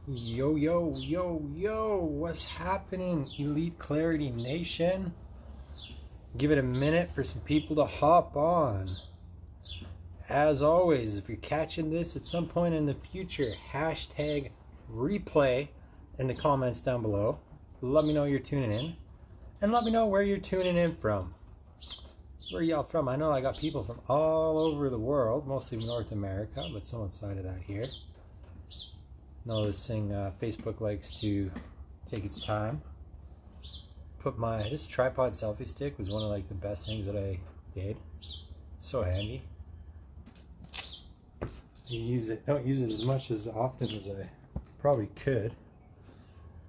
Yo, yo, yo, yo, what's happening, Elite Clarity Nation? Give it a minute for some people to hop on. As always, if you're catching this at some point in the future, hashtag replay in the comments down below. Let me know you're tuning in. And let me know where you're tuning in from. Where y'all from? I know I got people from all over the world, mostly North America, but some outside of that here. Noticing Facebook likes to take its time. This tripod selfie stick was one of the best things that I did. So handy. Don't use it as much as often as I probably could.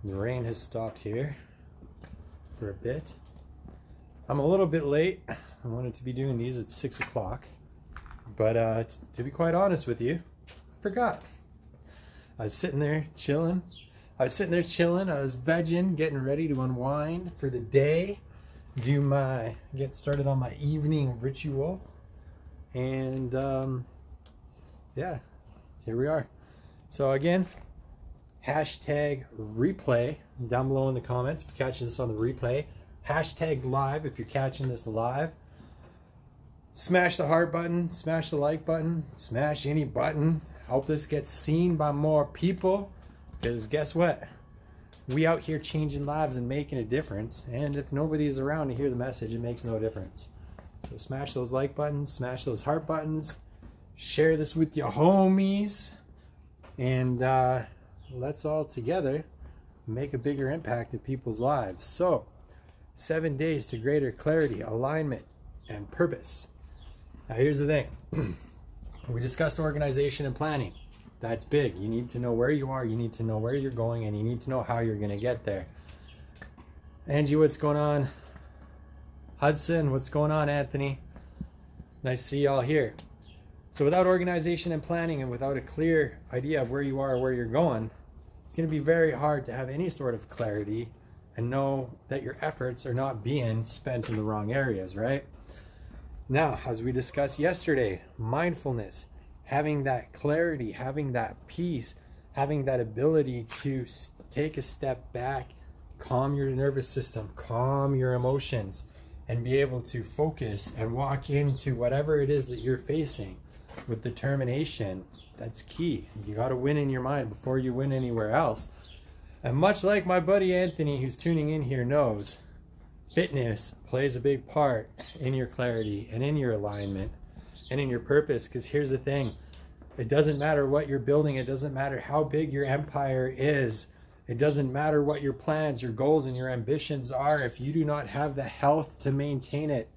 The rain has stopped here for a bit. I'm a little bit late. I wanted to be doing these at 6 o'clock, but to be quite honest with you, I forgot. I was sitting there chilling. I was vegging, getting ready to unwind for the day, get started on my evening ritual, and yeah, here we are. So again, hashtag replay down below in the comments if you're catching this on the replay. Hashtag live if you're catching this live. Smash the heart button, smash the like button, smash any button. Help this get seen by more people, because guess what? We out here changing lives and making a difference, and if nobody's around to hear the message, it makes no difference. So smash those like buttons, smash those heart buttons, share this with your homies, and let's all together make a bigger impact in people's lives. So 7 days to greater clarity, alignment, and purpose. Now here's the thing. We discussed organization and planning. That's big. You need to know where you are, you need to know where you're going, and you need to know how you're going to get there. Angie, what's going on? Hudson, what's going on, Anthony? Nice to see y'all here. So without organization and planning, and without a clear idea of where you are or where you're going, it's going to be very hard to have any sort of clarity and know that your efforts are not being spent in the wrong areas, right? Now, as we discussed yesterday, mindfulness, having that clarity, having that peace, having that ability to take a step back, calm your nervous system, calm your emotions, and be able to focus and walk into whatever it is that you're facing with determination. That's key. You got to win in your mind before you win anywhere else. And much like my buddy Anthony, who's tuning in here, knows, fitness plays a big part in your clarity and in your alignment and in your purpose. Because here's the thing, it doesn't matter what you're building, it doesn't matter how big your empire is, it doesn't matter what your plans, your goals, and your ambitions are, if you do not have the health to maintain it,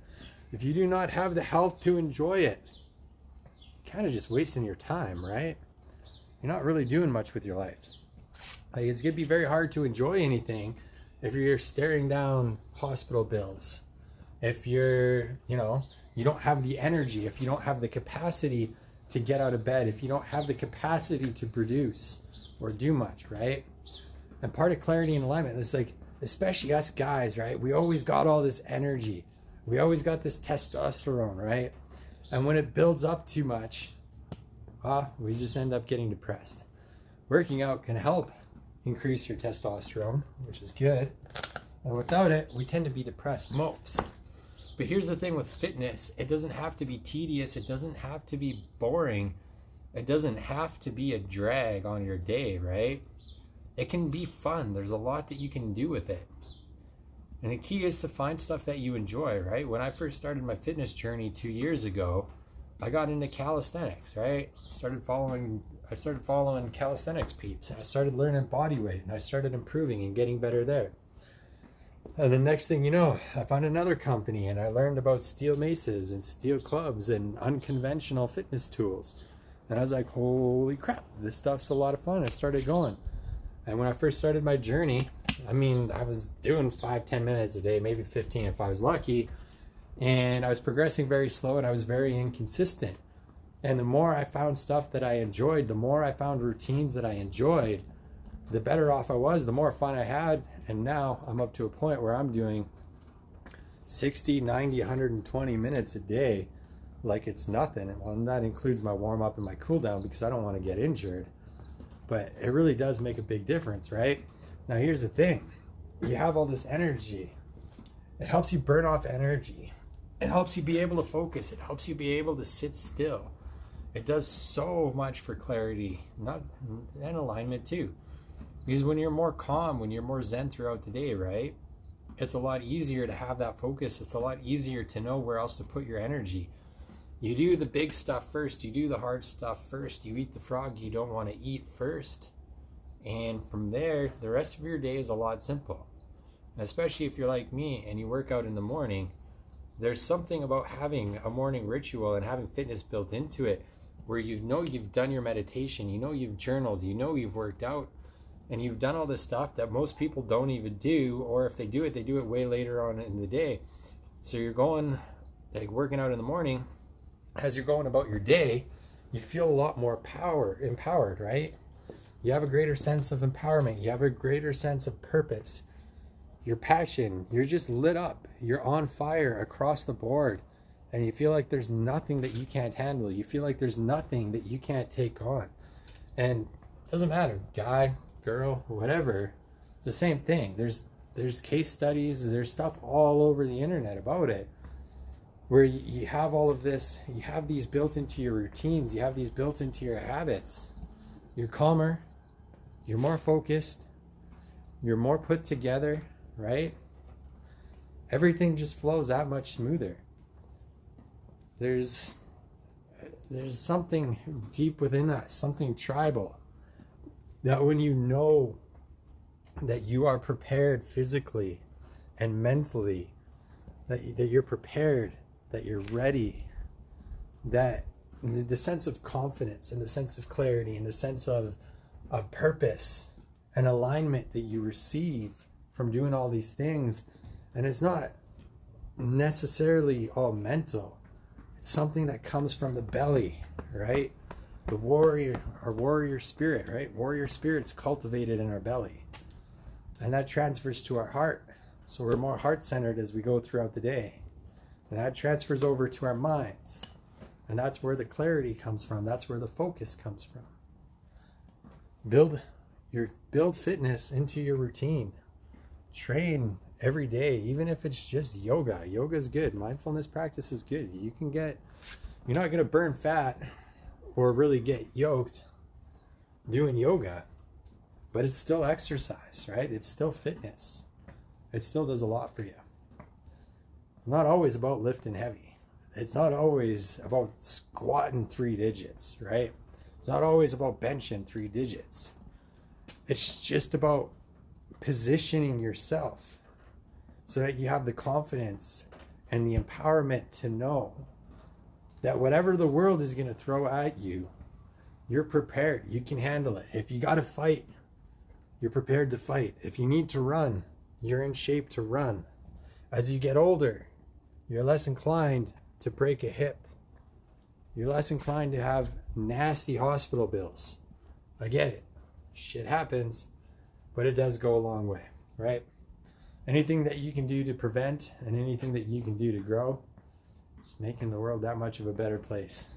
if you do not have the health to enjoy it, you're kind of just wasting your time, right? You're not really doing much with your life. It's going to be very hard to enjoy anything if you're staring down hospital bills, if you don't have the energy, if you don't have the capacity to get out of bed, if you don't have the capacity to produce or do much, right? And part of clarity and alignment is especially us guys, right? We always got all this energy. We always got this testosterone, right? And when it builds up too much, we just end up getting depressed. Working out can help increase your testosterone, which is good. And without it, we tend to be depressed mopes. But here's the thing with fitness, it doesn't have to be tedious, it doesn't have to be boring, it doesn't have to be a drag on your day, right? It can be fun. There's a lot that you can do with it. And the key is to find stuff that you enjoy, right? When I first started my fitness journey 2 years ago, I got into calisthenics, right? I started following calisthenics peeps, and I started learning body weight, and I started improving and getting better there. And the next thing you know, I found another company, and I learned about steel maces and steel clubs and unconventional fitness tools. And I was like, holy crap, this stuff's a lot of fun. I started going. And when I first started my journey, I was doing 5-10 minutes a day, maybe 15 if I was lucky. And I was progressing very slow, and I was very inconsistent. And the more I found stuff that I enjoyed, the more I found routines that I enjoyed, the better off I was, the more fun I had. And now I'm up to a point where I'm doing 60, 90, 120 minutes a day like it's nothing. And that includes my warm up and my cool down, because I don't want to get injured. but it really does make a big difference, right? Now here's the thing. You have all this energy. It helps you burn off energy. It helps you be able to focus. It helps you be able to sit still. It does so much for clarity, and alignment too. Because when you're more calm, when you're more zen throughout the day, right? It's a lot easier to have that focus. It's a lot easier to know where else to put your energy. You do the big stuff first. You do the hard stuff first. You eat the frog you don't want to eat first. And from there, the rest of your day is a lot simple. Especially if you're like me and you work out in the morning, there's something about having a morning ritual and having fitness built into it where you know you've done your meditation, you know you've journaled, you know you've worked out, and you've done all this stuff that most people don't even do, or if they do it way later on in the day. So you're going, like working out in the morning, as you're going about your day, you feel a lot more empowered, right? You have a greater sense of empowerment. You have a greater sense of purpose. Your passion, you're just lit up. You're on fire across the board. And you feel like there's nothing that you can't handle. You feel like there's nothing that you can't take on. And it doesn't matter, guy, girl, whatever. It's the same thing. There's case studies, there's stuff all over the internet about it. Where you have all of this, you have these built into your routines, you have these built into your habits. You're calmer, you're more focused, you're more put together, right? Everything just flows that much smoother. There's something deep within us, something tribal, that when you know that you are prepared physically and mentally, that you're prepared, that you're ready, that the sense of confidence and the sense of clarity and the sense of purpose and alignment that you receive from doing all these things, and it's not necessarily all mental. It's something that comes from the belly, right? The warrior spirit, right? Warrior spirit's cultivated in our belly. And that transfers to our heart. So we're more heart-centered as we go throughout the day. And that transfers over to our minds. And that's where the clarity comes from. That's where the focus comes from. Build fitness into your routine. Train every day, even if it's just yoga. Yoga is good. Mindfulness practice is good. You're not going to burn fat or really get yoked doing yoga, but it's still exercise, right? It's still fitness. It still does a lot for you. It's not always about lifting heavy. It's not always about squatting 3 digits, right? It's not always about benching 3 digits. It's just about positioning yourself so that you have the confidence and the empowerment to know that whatever the world is going to throw at you, you're prepared. You can handle it. If you got to fight, you're prepared to fight. If you need to run, you're in shape to run. As you get older, you're less inclined to break a hip. You're less inclined to have nasty hospital bills. I get it. Shit happens, but it does go a long way, right? Anything that you can do to prevent and anything that you can do to grow, just making the world that much of a better place.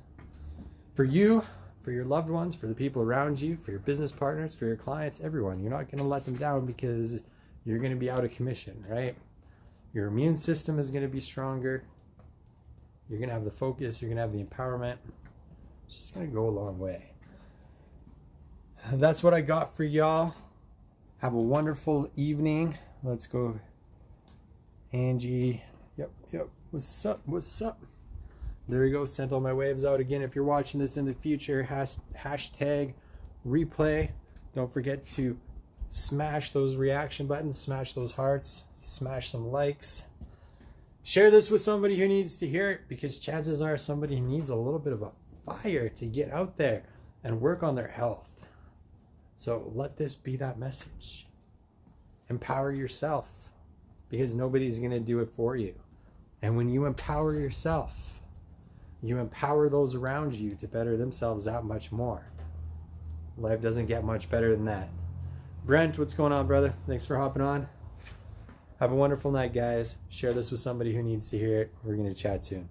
For you, for your loved ones, for the people around you, for your business partners, for your clients, everyone. You're not going to let them down because you're going to be out of commission, right? Your immune system is going to be stronger. You're going to have the focus. You're going to have the empowerment. It's just going to go a long way. That's what I got for y'all. Have a wonderful evening. Let's go. Angie. Yep. What's up? There we go. Sent all my waves out again. If you're watching this in the future, hashtag replay. Don't forget to smash those reaction buttons, smash those hearts, smash some likes. Share this with somebody who needs to hear it, because chances are somebody needs a little bit of a fire to get out there and work on their health. So let this be that message. Empower yourself, because nobody's going to do it for you. And when you empower yourself, you empower those around you to better themselves that much more. Life doesn't get much better than that. Brent, what's going on, brother? Thanks for hopping on. Have a wonderful night, guys. Share this with somebody who needs to hear it. We're going to chat soon.